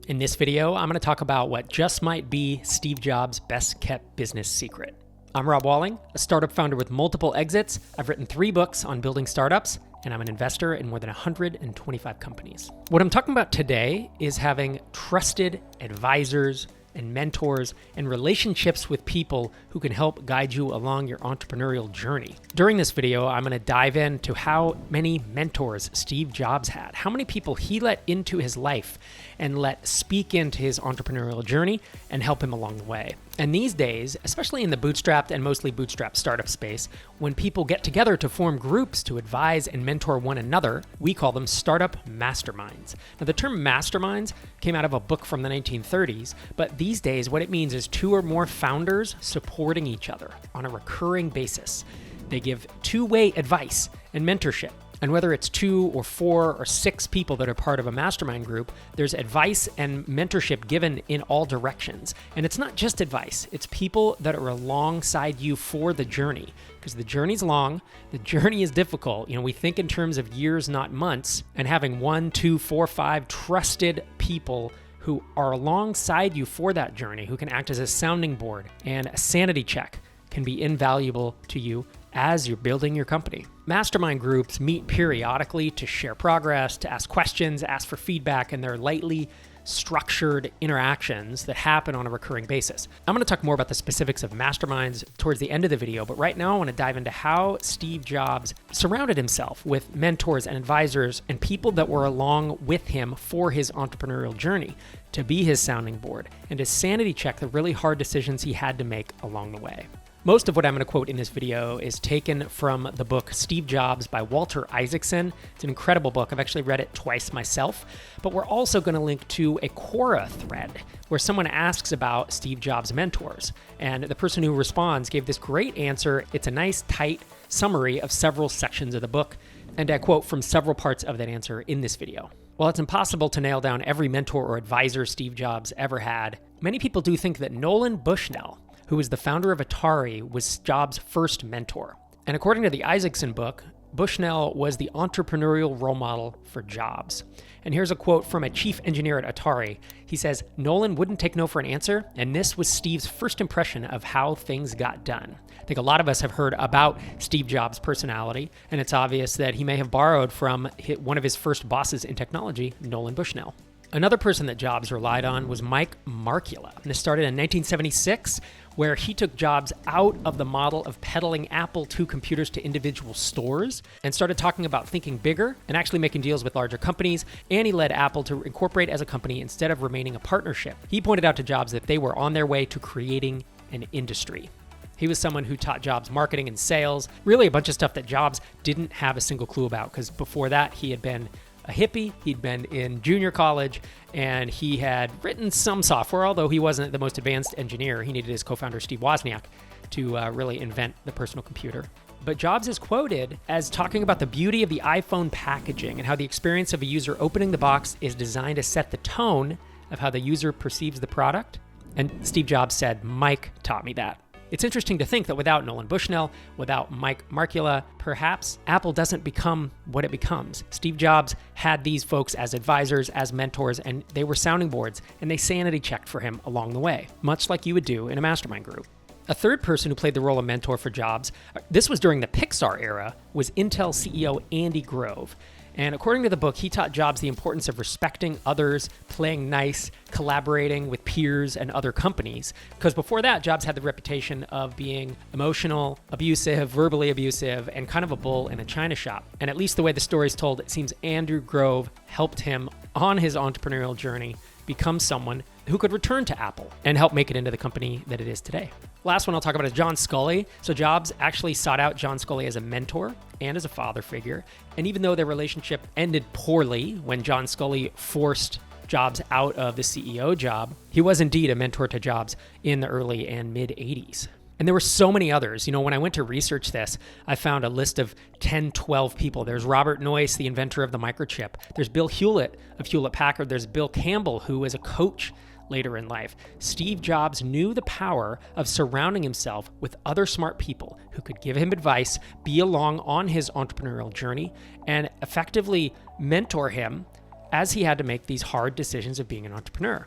In this video, I'm going to talk about what just might be Steve Jobs' best kept business secret. I'm Rob Walling, a startup founder with multiple exits. I've written 3 books on building startups, and I'm an investor in more than 125 companies. What I'm talking about today is having trusted advisors and mentors and relationships with people who can help guide you along your entrepreneurial journey. During this video, I'm going to dive into how many mentors Steve Jobs had, how many people he let into his life and let speak into his entrepreneurial journey and help him along the way. And these days, especially in the bootstrapped and mostly bootstrapped startup space, when people get together to form groups to advise and mentor one another, we call them startup masterminds. Now, the term masterminds came out of a book from the 1930s, but these days what it means is 2 or more founders supporting each other on a recurring basis. They give two-way advice and mentorship. And whether it's 2 or 4 or 6 people that are part of a mastermind group, there's advice and mentorship given in all directions. And it's not just advice, it's people that are alongside you for the journey. Because the journey's long, the journey is difficult. We think in terms of years, not months, and having 1, 2, 4, 5 trusted people who are alongside you for that journey, who can act as a sounding board and a sanity check, can be invaluable to you as you're building your company. Mastermind groups meet periodically to share progress, to ask questions, ask for feedback, and they're lightly structured interactions that happen on a recurring basis. I'm going to talk more about the specifics of masterminds towards the end of the video, but right now I want to dive into how Steve Jobs surrounded himself with mentors and advisors and people that were along with him for his entrepreneurial journey to be his sounding board and to sanity check the really hard decisions he had to make along the way. Most of what I'm going to quote in this video is taken from the book Steve Jobs by Walter Isaacson. It's an incredible book. I've actually read it twice myself, but we're also going to link to a Quora thread where someone asks about Steve Jobs' mentors. And the person who responds gave this great answer. It's a nice, tight summary of several sections of the book, and I quote from several parts of that answer in this video. While it's impossible to nail down every mentor or advisor Steve Jobs ever had, many people do think that Nolan Bushnell, who was the founder of Atari, was Jobs' first mentor. And according to the Isaacson book, Bushnell was the entrepreneurial role model for Jobs. And here's a quote from a chief engineer at Atari. He says, "Nolan wouldn't take no for an answer, and this was Steve's first impression of how things got done." I think a lot of us have heard about Steve Jobs' personality, and it's obvious that he may have borrowed from one of his first bosses in technology, Nolan Bushnell. Another person that Jobs relied on was Mike Markkula. And this started in 1976, where he took Jobs out of the model of peddling Apple II computers to individual stores and started talking about thinking bigger and actually making deals with larger companies. And he led Apple to incorporate as a company instead of remaining a partnership. He pointed out to Jobs that they were on their way to creating an industry. He was someone who taught Jobs marketing and sales, really a bunch of stuff that Jobs didn't have a single clue about, because before that he had been a hippie, he'd been in junior college, and he had written some software, although he wasn't the most advanced engineer. He needed his co-founder Steve Wozniak to really invent the personal computer. But Jobs is quoted as talking about the beauty of the iPhone packaging and how the experience of a user opening the box is designed to set the tone of how the user perceives the product. And Steve Jobs said, "Mike taught me that." It's interesting to think that without Nolan Bushnell, without Mike Markkula, perhaps Apple doesn't become what it becomes. Steve Jobs had these folks as advisors, as mentors, and they were sounding boards, and they sanity checked for him along the way, much like you would do in a mastermind group. A third person who played the role of mentor for Jobs, this was during the Pixar era, was Intel CEO Andy Grove. And according to the book, he taught Jobs the importance of respecting others, playing nice, collaborating with peers and other companies. Because before that, Jobs had the reputation of being emotional, abusive, verbally abusive, and kind of a bull in a china shop. And at least the way the story's told, it seems Andrew Grove helped him on his entrepreneurial journey become someone who could return to Apple and help make it into the company that it is today. Last one I'll talk about is John Sculley. So Jobs actually sought out John Sculley as a mentor and as a father figure. And even though their relationship ended poorly when John Sculley forced Jobs out of the CEO job, he was indeed a mentor to Jobs in the early and mid 80s. And there were so many others. When I went to research this, I found a list of 10, 12 people. There's Robert Noyce, the inventor of the microchip. There's Bill Hewlett of Hewlett-Packard. There's Bill Campbell, who was a coach later in life. Steve Jobs knew the power of surrounding himself with other smart people who could give him advice, be along on his entrepreneurial journey, and effectively mentor him as he had to make these hard decisions of being an entrepreneur.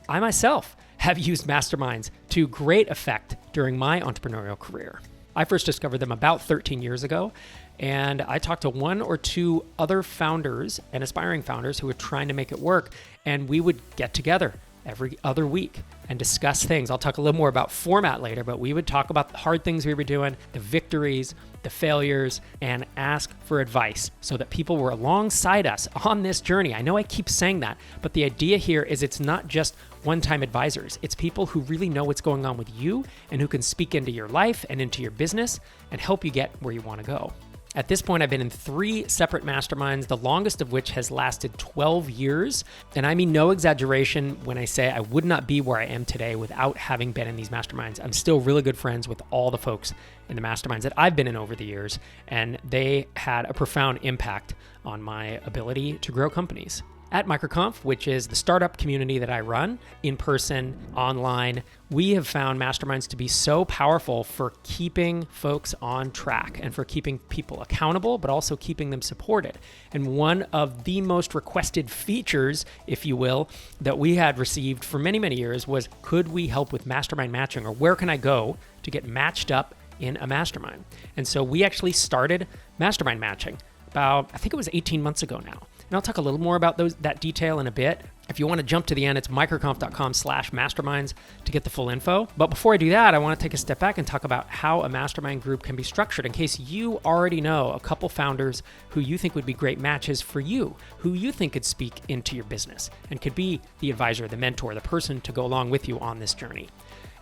I myself have used masterminds to great effect during my entrepreneurial career. I first discovered them about 13 years ago, and I talked to one or two other founders and aspiring founders who were trying to make it work, and we would get together every other week and discuss things. I'll talk a little more about format later, but we would talk about the hard things we were doing, the victories, the failures, and ask for advice so that people were alongside us on this journey. I know I keep saying that, but the idea here is it's not just one-time advisors. It's people who really know what's going on with you and who can speak into your life and into your business and help you get where you want to go. At this point, I've been in 3 separate masterminds, the longest of which has lasted 12 years. And I mean no exaggeration when I say I would not be where I am today without having been in these masterminds. I'm still really good friends with all the folks in the masterminds that I've been in over the years, and they had a profound impact on my ability to grow companies. At MicroConf, which is the startup community that I run, in person, online, we have found masterminds to be so powerful for keeping folks on track and for keeping people accountable, but also keeping them supported. And one of the most requested features, if you will, that we had received for many, many years was, could we help with mastermind matching, or where can I go to get matched up in a mastermind? And so we actually started mastermind matching about, I think it was 18 months ago now. And I'll talk a little more about that detail in a bit. If you want to jump to the end, it's microconf.com/masterminds to get the full info. But before I do that, I want to take a step back and talk about how a mastermind group can be structured in case you already know a couple founders who you think would be great matches for you, who you think could speak into your business and could be the advisor, the mentor, the person to go along with you on this journey.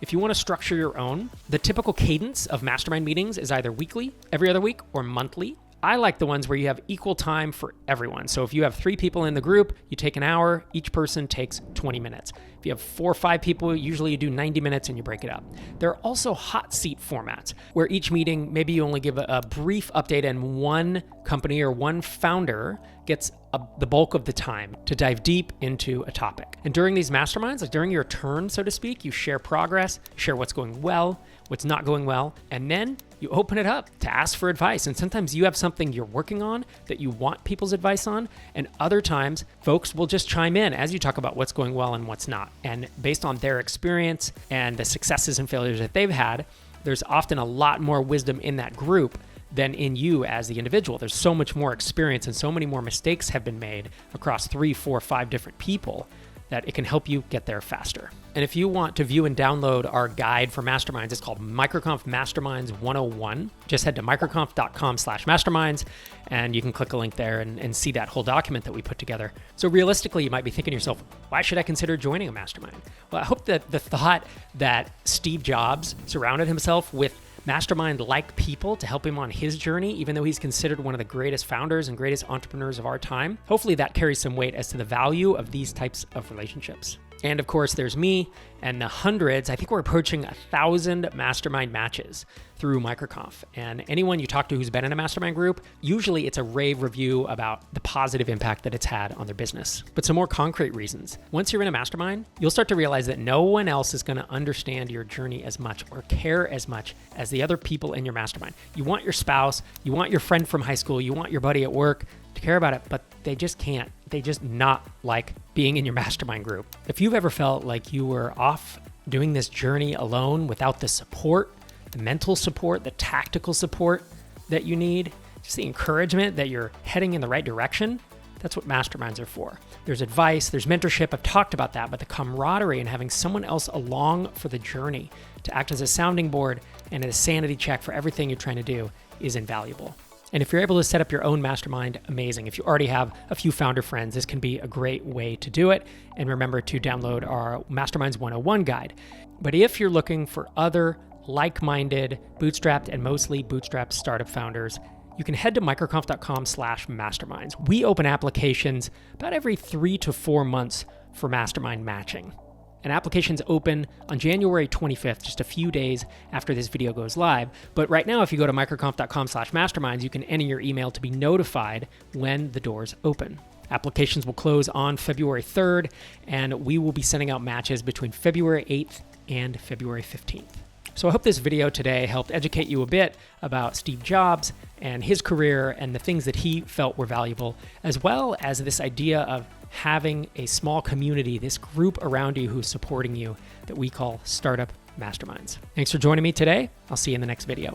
If you want to structure your own, the typical cadence of mastermind meetings is either weekly, every other week, or monthly. I like the ones where you have equal time for everyone. So if you have 3 people in the group, you take an hour, each person takes 20 minutes. If you have 4 or 5 people, usually you do 90 minutes and you break it up. There are also hot seat formats where each meeting, maybe you only give a brief update and one company or one founder gets the bulk of the time to dive deep into a topic. And during these masterminds, like during your turn, so to speak, you share progress, share what's going well, what's not going well, and then you open it up to ask for advice. And sometimes you have something you're working on that you want people's advice on, and other times folks will just chime in as you talk about what's going well and what's not. And based on their experience and the successes and failures that they've had, there's often a lot more wisdom in that group than in you as the individual. There's so much more experience and so many more mistakes have been made across 3, 4, 5 different people that it can help you get there faster. And if you want to view and download our guide for masterminds, it's called MicroConf Masterminds 101. Just head to microconf.com/masterminds and you can click a link there and see that whole document that we put together. So realistically, you might be thinking to yourself, why should I consider joining a mastermind? Well, I hope that the thought that Steve Jobs surrounded himself with mastermind-like people to help him on his journey, even though he's considered one of the greatest founders and greatest entrepreneurs of our time, hopefully that carries some weight as to the value of these types of relationships. And of course, there's me and the hundreds, I think we're approaching 1,000 mastermind matches through MicroConf. And anyone you talk to who's been in a mastermind group, usually it's a rave review about the positive impact that it's had on their business. But some more concrete reasons. Once you're in a mastermind, you'll start to realize that no one else is going to understand your journey as much or care as much as the other people in your mastermind. You want your spouse, you want your friend from high school, you want your buddy at work to care about it, but they just can't. They just not like being in your mastermind group. If you've ever felt like you were off doing this journey alone without the support, the mental support, the tactical support that you need, just the encouragement that you're heading in the right direction, that's what masterminds are for. There's advice, there's mentorship, I've talked about that, but the camaraderie and having someone else along for the journey to act as a sounding board and a sanity check for everything you're trying to do is invaluable. And if you're able to set up your own mastermind, amazing. If you already have a few founder friends, this can be a great way to do it. And remember to download our Masterminds 101 guide. But if you're looking for other like-minded, bootstrapped, and mostly bootstrapped startup founders, you can head to microconf.com/masterminds. We open applications about every 3 to 4 months for mastermind matching. And applications open on January 25th, just a few days after this video goes live. But right now, if you go to microconf.com/masterminds, you can enter your email to be notified when the doors open. Applications will close on February 3rd, and we will be sending out matches between February 8th and February 15th. So I hope this video today helped educate you a bit about Steve Jobs and his career and the things that he felt were valuable, as well as this idea of having a small community, this group around you who's supporting you that we call Startup Masterminds. Thanks for joining me today. I'll see you in the next video.